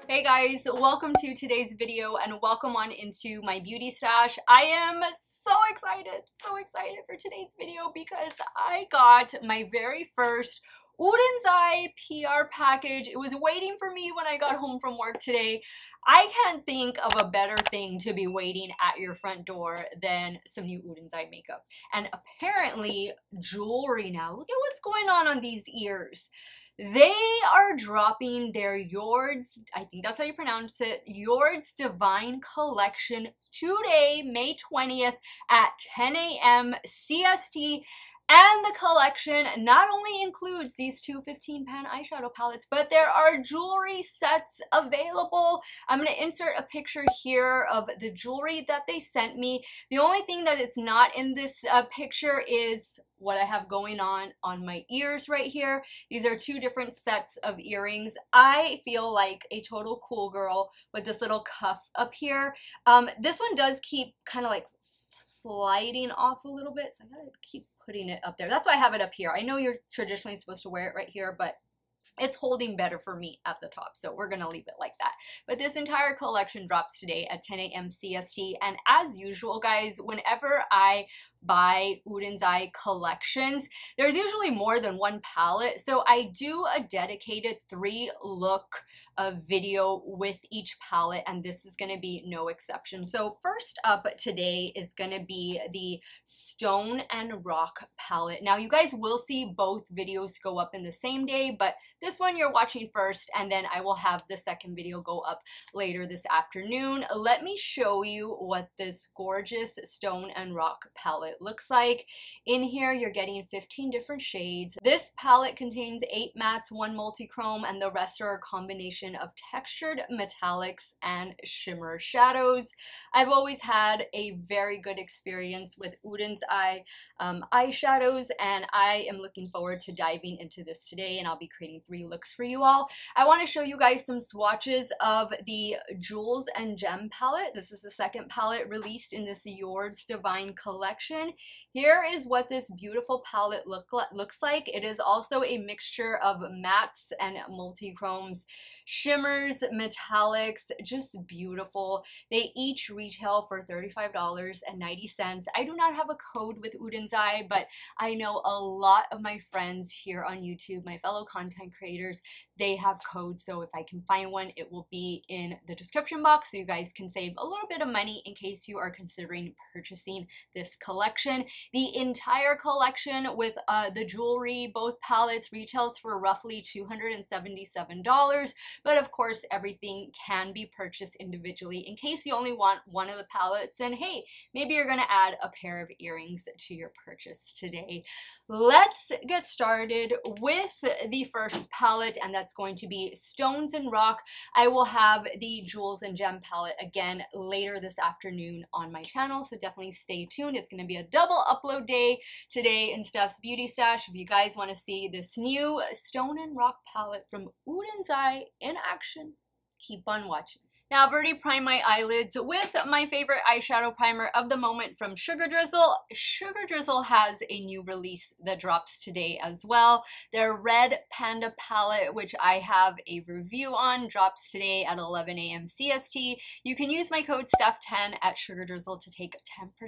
Hey guys, welcome to today's video and welcome on into my beauty stash. I am so excited for today's video because I got my very first Oden's Eye PR package. It was waiting for me when I got home from work today. I can't think of a better thing to be waiting at your front door than some new Oden's Eye makeup. And apparently jewelry now. Look at what's going on these ears. They are dropping their Yord's, I think that's how you pronounce it, Yord's Divine Collection today, May 20th at 10 a.m. CST. And the collection not only includes these two 15-pan eyeshadow palettes, but there are jewelry sets available. I'm going to insert a picture here of the jewelry that they sent me. The only thing that is not in this picture is what I have going on my ears right here. These are two different sets of earrings. I feel like a total cool girl with this little cuff up here. This one does keep kind of like sliding off a little bit, so I gotta keep putting it up there. That's why I have it up here. I know you're traditionally supposed to wear it right here, but it's holding better for me at the top, so we're gonna leave it like that. But this entire collection drops today at 10 a.m. CST, and as usual, guys, whenever I buy Oden's Eye collections, there's usually more than one palette, so I do a dedicated 3-look video with each palette, and this is gonna be no exception. So first up today is gonna be the Stone and Rock palette. Now, you guys will see both videos go up in the same day, but this one you're watching first, and then I will have the second video go up later this afternoon. Let me show you what this gorgeous Stone and Rock palette looks like. In here, you're getting 15 different shades. This palette contains 8 mattes, 1 multi-chrome, and the rest are a combination of textured metallics and shimmer shadows. I've always had a very good experience with Oden's Eye eyeshadows, and I am looking forward to diving into this today, and I'll be creating 3 looks for you all. I want to show you guys some swatches of the Jewels and Gem palette. This is the second palette released in this Yord's Divine Collection. Here is what this beautiful palette looks like. It is also a mixture of mattes and multi-chromes, shimmers, metallics, just beautiful. They each retail for $35.90. I do not have a code with Oden's Eye, but I know a lot of my friends here on YouTube, my fellow content creators, they have codes, so if I can find one, it will be in the description box so you guys can save a little bit of money in case you are considering purchasing this collection. The entire collection with the jewelry, both palettes, retails for roughly $277, but of course everything can be purchased individually. In case you only want one of the palettes, then hey, maybe you're gonna add a pair of earrings to your purchase today. Let's get started with the first palette, and that's going to be Stones and Rock. I will have the Jewels and Gem palette again later this afternoon on my channel, so definitely stay tuned. It's going to be a double upload day today in Steff's Beauty Stash. If you guys want to see this new Stone and Rock palette from Oden's Eye in action, keep on watching. Now, I've already primed my eyelids with my favorite eyeshadow primer of the moment from Sugar Drizzle. Sugar Drizzle has a new release that drops today as well. Their Red Panda palette, which I have a review on, drops today at 11 a.m. CST. You can use my code STEFF10 at Sugar Drizzle to take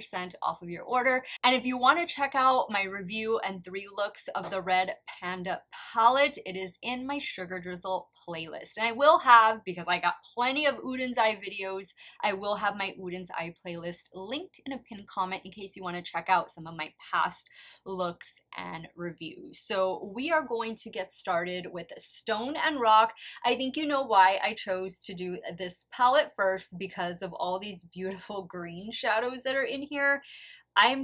10% off of your order. And if you want to check out my review and 3 looks of the Red Panda palette, it is in my Sugar Drizzle playlist. And I will have, because I got plenty of Oden's Eye videos, I will have my Oden's Eye playlist linked in a pinned comment in case you want to check out some of my past looks and reviews. So we are going to get started with Stone and Rock. I think you know why I chose to do this palette first, because of all these beautiful green shadows that are in here. I'm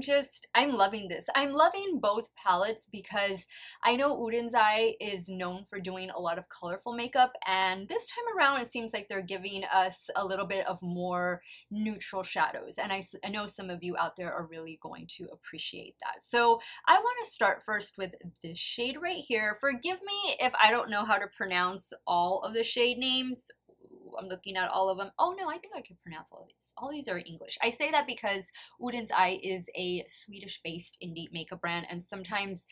loving this. I'm loving both palettes because I know Oden's Eye is known for doing a lot of colorful makeup, and this time around it seems like they're giving us a little bit of more neutral shadows, and I know some of you out there are really going to appreciate that. So I want to start first with this shade right here. Forgive me if I don't know how to pronounce all of the shade names. I'm looking at all of them. Oh no, I think I can pronounce all of these. All these are English. I say that because Oden's Eye is a Swedish-based indie makeup brand, and sometimes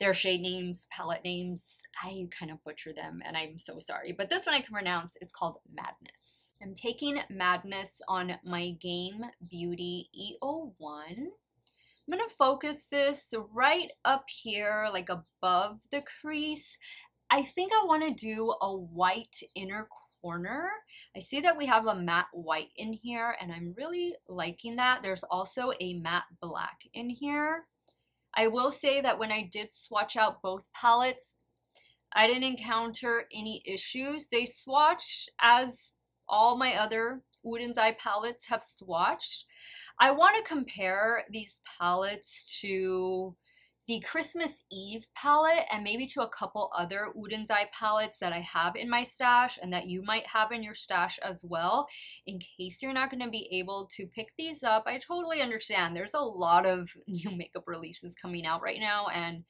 their shade names, palette names, I kind of butcher them and I'm so sorry, but this one I can pronounce. It's called Madness. I'm taking Madness on my Game Beauty E01. I'm going to focus this right up here, like above the crease. I think I want to do a white inner corner. I see that we have a matte white in here and I'm really liking that. There's also a matte black in here. I will say that when I did swatch out both palettes, I didn't encounter any issues. They swatched as all my other Oden's Eye palettes have swatched. I want to compare these palettes to the Christmas Eve palette and maybe to a couple other Oden's Eye palettes that I have in my stash and that you might have in your stash as well. In case you're not going to be able to pick these up, I totally understand. There's a lot of new makeup releases coming out right now and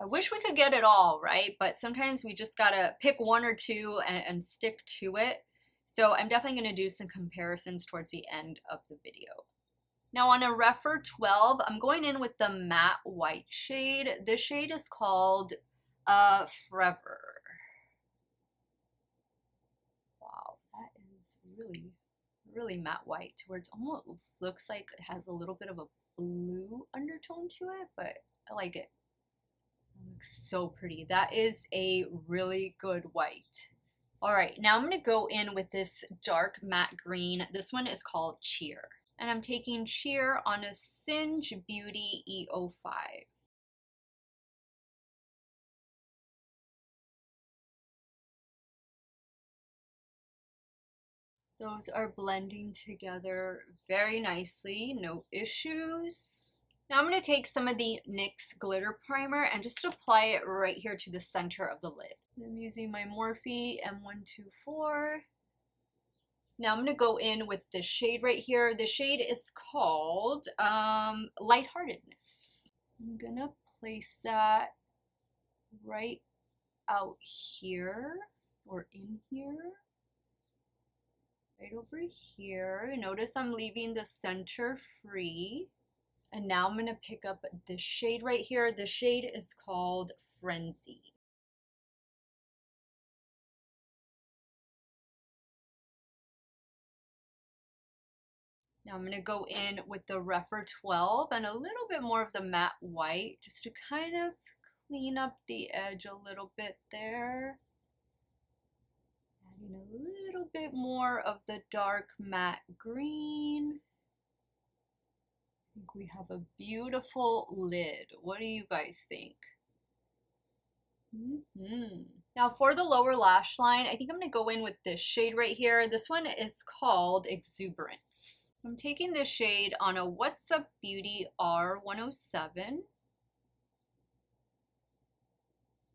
I wish we could get it all, right? But sometimes we just gotta pick one or two and stick to it. So I'm definitely gonna do some comparisons towards the end of the video. Now on a Refer 12, I'm going in with the matte white shade. This shade is called Forever. Wow, that is really, really matte white, where it almost looks like it has a little bit of a blue undertone to it, but I like it. It looks so pretty. That is a really good white. All right, now I'm going to go in with this dark matte green. This one is called Cheer. And I'm taking Cheer on a Singe Beauty E05. Those are blending together very nicely, no issues. Now I'm going to take some of the NYX Glitter Primer and just apply it right here to the center of the lid. I'm using my Morphe M124. Now I'm going to go in with this shade right here. The shade is called Lightheartedness. I'm going to place that right out here or in here. Right over here. Notice I'm leaving the center free. And now I'm going to pick up this shade right here. The shade is called Frenzy. Now I'm going to go in with the Refer 12 and a little bit more of the matte white just to kind of clean up the edge a little bit there. Adding a little bit more of the dark matte green. I think we have a beautiful lid. What do you guys think? Now for the lower lash line, I think I'm going to go in with this shade right here. This one is called Exuberance. I'm taking this shade on a What's Up Beauty R107.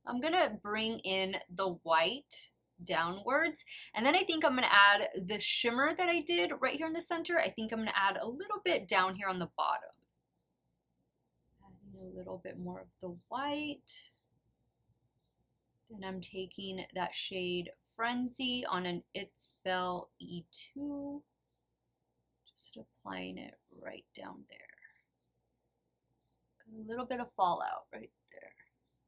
I'm going to bring in the white downwards, and then I think I'm going to add the shimmer that I did right here in the center. I think I'm going to add a little bit down here on the bottom. Adding a little bit more of the white. Then I'm taking that shade Frenzy on an It's Belle E2. Just applying it right down there. Got a little bit of fallout right there.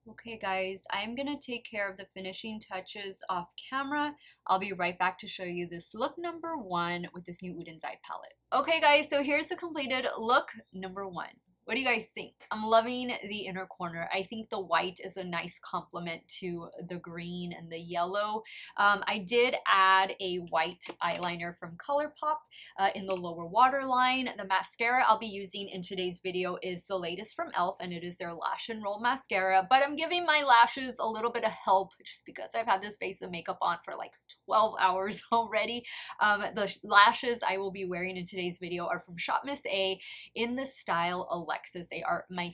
Okay guys, I'm going to take care of the finishing touches off camera. I'll be right back to show you this look number 1 with this new Oden's Eye palette. Okay guys, so here's the completed look number 1. What do you guys think? I'm loving the inner corner. I think the white is a nice complement to the green and the yellow. I did add a white eyeliner from ColourPop in the lower waterline. The mascara I'll be using in today's video is the latest from e.l.f. and it is their Lash and Roll Mascara. But I'm giving my lashes a little bit of help just because I've had this face of makeup on for like 12 hours already. The lashes I will be wearing in today's video are from Shop Miss A in the style Alexis. They are my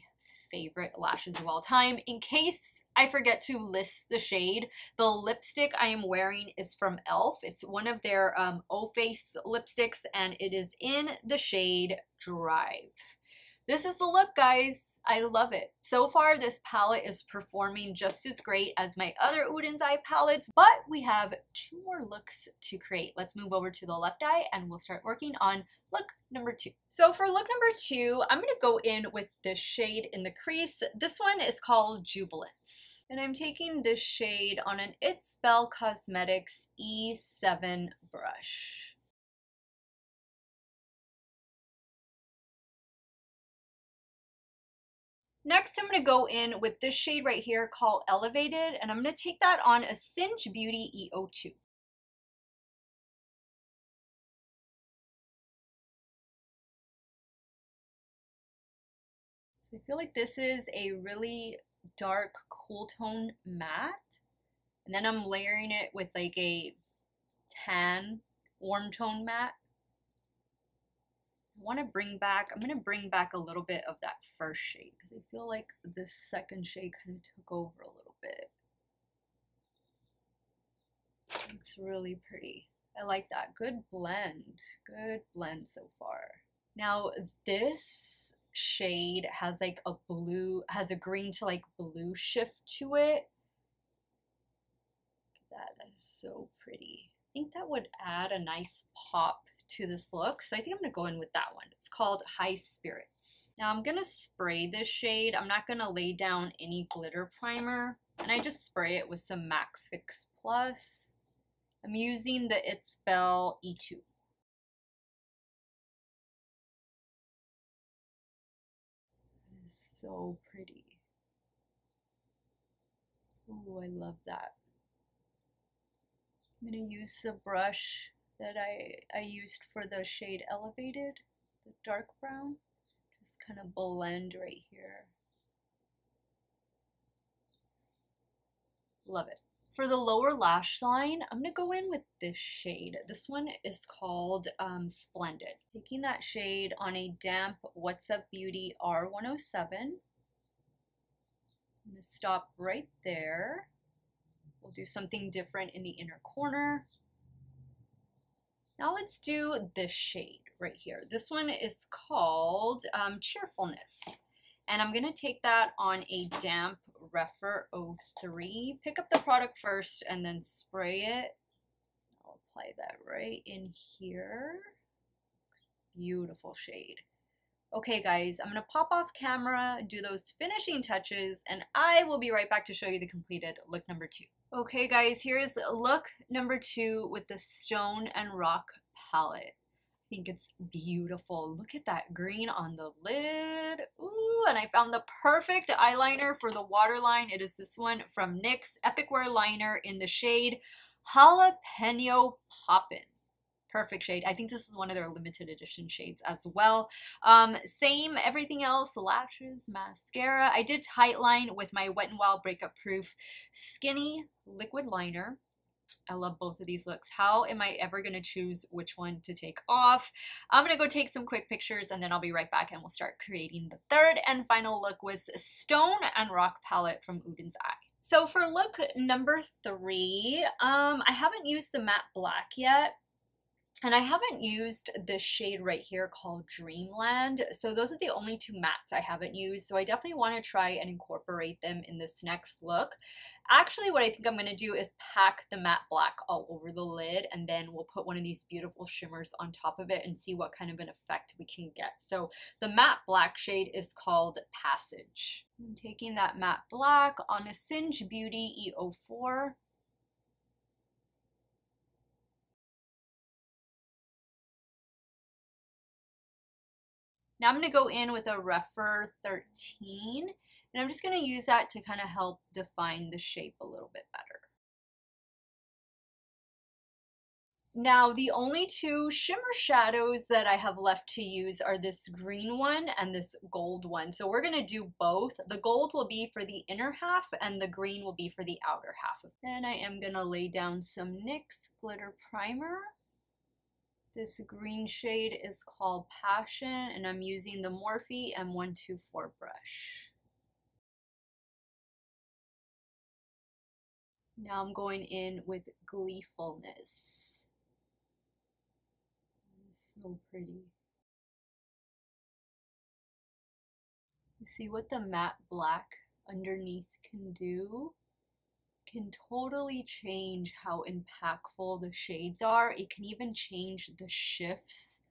favorite lashes of all time. In case I forget to list the shade, the lipstick I am wearing is from e.l.f. It's one of their O-Face lipsticks and it is in the shade Drive. This is the look, guys. I love it. So far, this palette is performing just as great as my other Oden's Eye palettes, but we have 2 more looks to create. Let's move over to the left eye and we'll start working on look number 2. So for look number 2, I'm going to go in with this shade in the crease. This one is called Jubilance. And I'm taking this shade on an It's Belle Cosmetics E7 brush. Next, I'm going to go in with this shade right here called Elevated, and I'm going to take that on a Singe Beauty E02. I feel like this is a really dark, cool tone matte. And then I'm layering it with like a tan, warm tone matte. I'm going to bring back a little bit of that first shade because I feel like this second shade kind of took over a little bit. It's really pretty. I like that. Good blend so far. Now this shade has like a blue, has a green to like blue shift to it. That is so pretty. I think that would add a nice pop to this look, so I think I'm gonna go in with that one. It's called High Spirits. Now I'm gonna spray this shade. I'm not gonna lay down any glitter primer, and I just spray it with some MAC Fix Plus. I'm using the It's Belle E2. It is so pretty. Oh, I love that. I'm going to use the brush that I used for the shade Elevated, the dark brown. Just kind of blend right here. Love it. For the lower lash line, I'm going to go in with this shade. This one is called Splendid. Taking that shade on a damp What's Up Beauty R107. I'm going to stop right there. We'll do something different in the inner corner. Now let's do this shade right here. This one is called Cheerfulness. And I'm going to take that on a damp Rephr 03. Pick up the product first and then spray it. I'll apply that right in here. Beautiful shade. Okay guys, I'm going to pop off camera, do those finishing touches, and I will be right back to show you the completed look number 2. Okay guys, here's look number 2 with the Stone and Rock palette. I think it's beautiful. Look at that green on the lid. Ooh, and I found the perfect eyeliner for the waterline. It is this one from NYX Epic Wear Liner in the shade Jalapeno Poppin. Perfect shade. I think this is one of their limited edition shades as well. Same, everything else, lashes, mascara. I did tightline with my Wet n Wild Breakup Proof Skinny Liquid Liner. I love both of these looks. How am I ever going to choose which one to take off? I'm going to go take some quick pictures and then I'll be right back and we'll start creating the third and final look with Stone and Rock palette from Oden's Eye. So for look number 3, I haven't used the matte black yet. And I haven't used this shade right here called Dreamland. So those are the only 2 mattes I haven't used. So I definitely want to try and incorporate them in this next look. Actually, what I think I'm going to do is pack the matte black all over the lid. And then we'll put one of these beautiful shimmers on top of it and see what kind of an effect we can get. So the matte black shade is called Passage. I'm taking that matte black on a Singe Beauty E04. Now I'm going to go in with a Rephr 13, and I'm just going to use that to kind of help define the shape a little bit better. Now the only 2 shimmer shadows that I have left to use are this green one and this gold one. So we're going to do both. The gold will be for the inner half and the green will be for the outer half. Then I am going to lay down some NYX Glitter Primer. This green shade is called Passion, and I'm using the Morphe M124 brush. Now I'm going in with Gleefulness. It's so pretty. You see what the matte black underneath can do? Can totally change how impactful the shades are. It can even change the shifts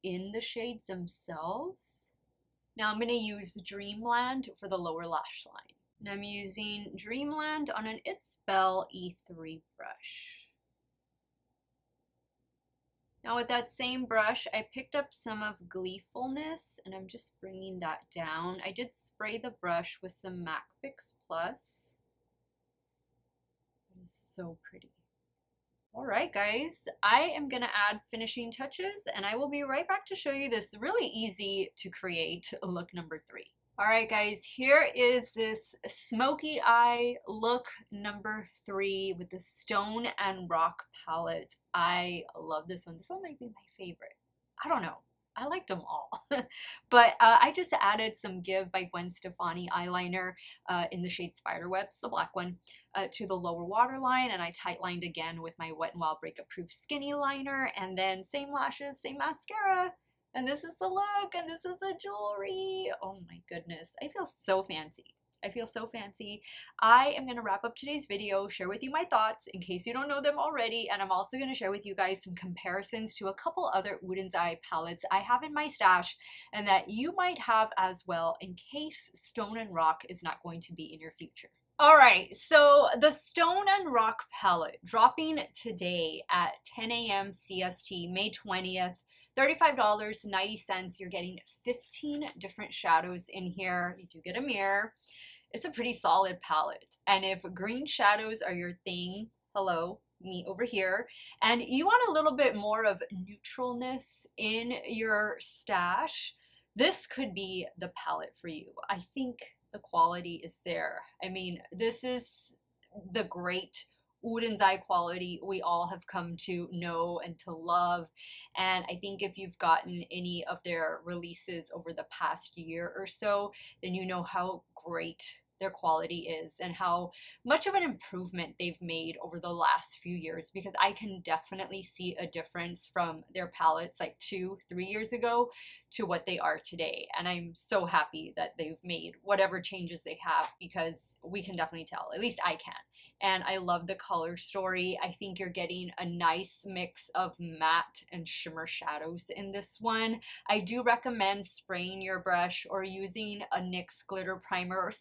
in the shades themselves. Now I'm going to use Dreamland for the lower lash line. And I'm using Dreamland on an It's Belle E3 brush. Now with that same brush, I picked up some of Gleefulness, and I'm just bringing that down. I did spray the brush with some MAC Fix Plus. It is so pretty. All right, guys, I am gonna add finishing touches, and I will be right back to show you this really easy to create look number 3. All right, guys, here is this smoky eye look number 3 with the Stone and Rock palette. I love this one. This one might be my favorite. I don't know. I liked them all. But I just added some Give by Gwen Stefani eyeliner in the shade Spiderwebs, the black one, to the lower waterline, and I tight lined again with my Wet n Wild Breakup Proof Skinny Liner, and then same lashes, same mascara. And this is the look, and this is the jewelry. Oh my goodness, I feel so fancy. I feel so fancy. I am going to wrap up today's video, share with you my thoughts in case you don't know them already, and I'm also going to share with you guys some comparisons to a couple other Oden's Eye palettes I have in my stash and that you might have as well in case Stone and Rock is not going to be in your future. Alright, so the Stone and Rock palette dropping today at 10 a.m. CST, May 20th. $35.90. You're getting 15 different shadows in here. You do get a mirror. It's a pretty solid palette. And if green shadows are your thing, hello, me over here, and you want a little bit more of neutralness in your stash, this could be the palette for you. I think the quality is there. I mean, this is the great Oden's Eye quality we all have come to know and to love. And I think if you've gotten any of their releases over the past year or so, then you know how great their quality is and how much of an improvement they've made over the last few years, because I can definitely see a difference from their palettes like 2-3 years ago to what they are today. And I'm so happy that they've made whatever changes they have, because we can definitely tell, at least I can. And I love the color story. I think you're getting a nice mix of matte and shimmer shadows in this one. I do recommend spraying your brush or using a NYX glitter primer or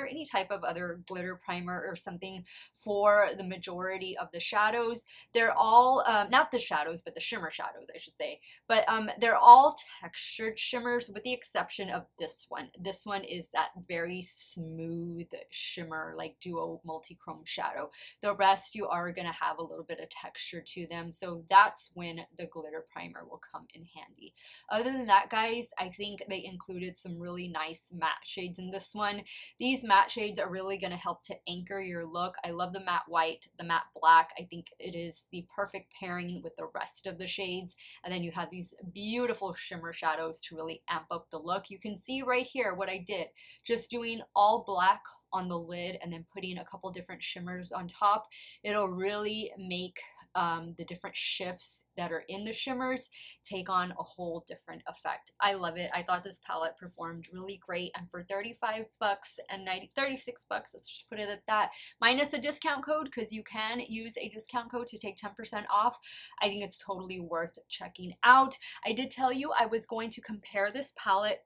any type of other glitter primer or something for the majority of the shadows. They're all, not the shadows, but the shimmer shadows, I should say. But they're all textured shimmers with the exception of this one. This one is that very smooth shimmer, like duo multi-chrome shadow. The rest you are going to have a little bit of texture to them, so that's when the glitter primer will come in handy. Other than that, guys, I think they included some really nice matte shades in this one. These matte shades are really going to help to anchor your look. I love the matte white, the matte black. I think it is the perfect pairing with the rest of the shades, and then you have these beautiful shimmer shadows to really amp up the look. You can see right here what I did, just doing all black on the lid and then putting a couple different shimmers on top. It'll really make the different shifts that are in the shimmers take on a whole different effect. I love it. I thought this palette performed really great, and for 35 bucks and 36 bucks, let's just put it at that, minus a discount code, because you can use a discount code to take 10% off. I think it's totally worth checking out. I did tell you I was going to compare this palette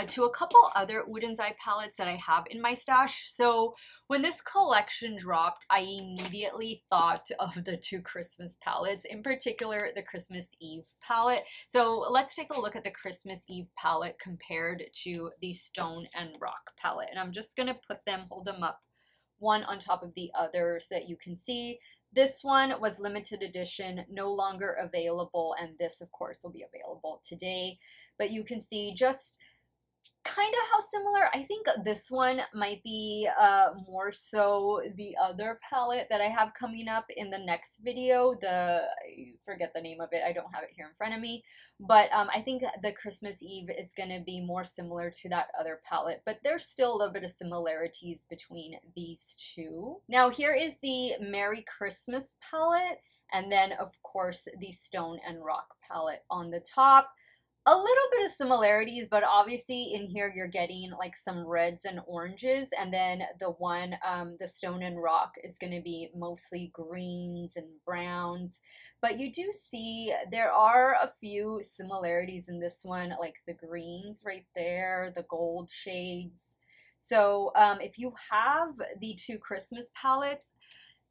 to a couple other Oden's Eye palettes that I have in my stash. So when this collection dropped, I immediately thought of the 2 Christmas palettes, in particular the Christmas Eve palette. So let's take a look at the Christmas Eve palette compared to the Stone and Rock palette. And I'm just going to put them, hold them up one on top of the other so that you can see. This one was limited edition, no longer available, and this of course will be available today. But you can see just kind of how similar. I think this one might be more so the other palette that I have coming up in the next video. I forget the name of it. I don't have it here in front of me. But I think the Christmas Eve is going to be more similar to that other palette. But there's still a little bit of similarities between these two. Now here is the Merry Christmas palette. And then of course the Stone and Rock palette on the top. A little bit of similarities, but obviously in here you're getting like some reds and oranges, and then the one, the Stone and Rock, is going to be mostly greens and browns. But you do see there are a few similarities in this one, like the greens right there, the gold shades. So if you have the two Christmas palettes,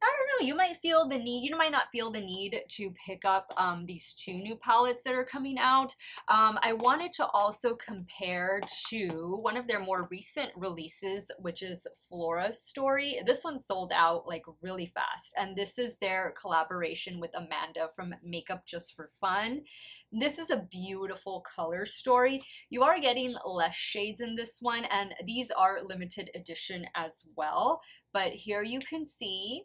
I don't know, you might feel the need, you might not feel the need to pick up these two new palettes that are coming out. I wanted to also compare to one of their more recent releases, which is Flora's Story. This one sold out like really fast, and this is their collaboration with Amanda from Makeup Just for Fun. This is a beautiful color story. You are getting less shades in this one, and these are limited edition as well. But here you can see,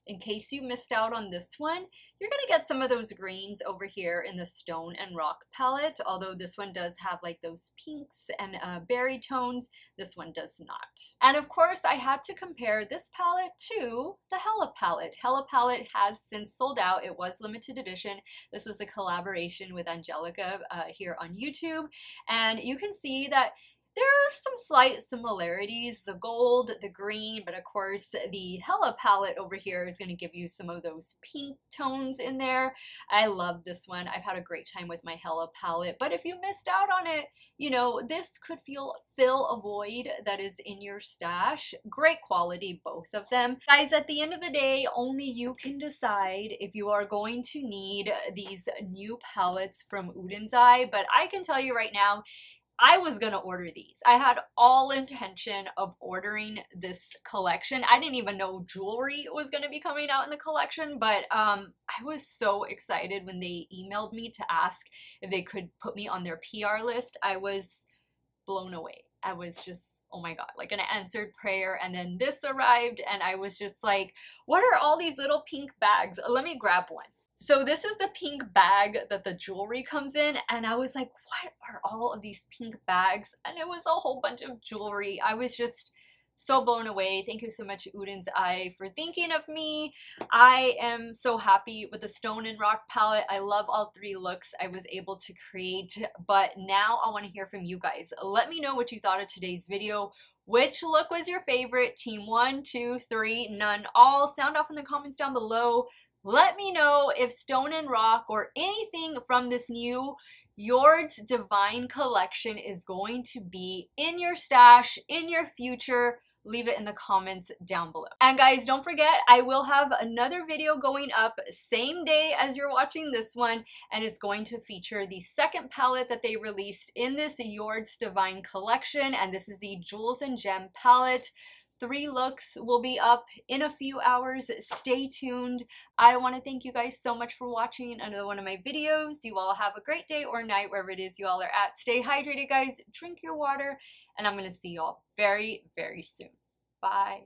in case you missed out on this one, you're gonna get some of those greens over here in the Stone and Rock palette, although this one does have like those pinks and berry tones. This one does not. And of course, I had to compare this palette to the Hella palette. Hella palette has since sold out. It was limited edition. This was a collaboration with Angelica here on YouTube, and you can see that there are some slight similarities, the gold, the green, but of course the Hella palette over here is going to give you some of those pink tones in there. I love this one. I've had a great time with my Hella palette, but if you missed out on it, you know, this could fill a void that is in your stash. Great quality, both of them. Guys, at the end of the day, only you can decide if you are going to need these new palettes from Oden's Eye, but I can tell you right now, I was gonna order these. I had all intention of ordering this collection. I didn't even know jewelry was gonna be coming out in the collection, but I was so excited when they emailed me to ask if they could put me on their PR list. I was blown away. I was just, oh my god, like an answered prayer. And then this arrived and I was just like, what are all these little pink bags? Let me grab one. So this is the pink bag that the jewelry comes in, and I was like, what are all of these pink bags? And it was a whole bunch of jewelry. I was just so blown away. Thank you so much, Oden's Eye, for thinking of me. I am so happy with the Stone and Rock palette. I love all three looks I was able to create, but now I want to hear from you guys. Let me know what you thought of today's video. Which look was your favorite? Team 1, 2, 3, none, all? Sound off in the comments down below. Let me know if Stone and Rock or anything from this new Yord's Divine collection is going to be in your stash, in your future. Leave it in the comments down below. And guys, don't forget, I will have another video going up same day as you're watching this one, and it's going to feature the second palette that they released in this Yord's Divine collection, and this is the Jewels and Gem palette. 3 looks will be up in a few hours. Stay tuned. I want to thank you guys so much for watching another one of my videos. You all have a great day or night wherever it is you all are at. Stay hydrated, guys. Drink your water, and I'm going to see you all very, very soon. Bye.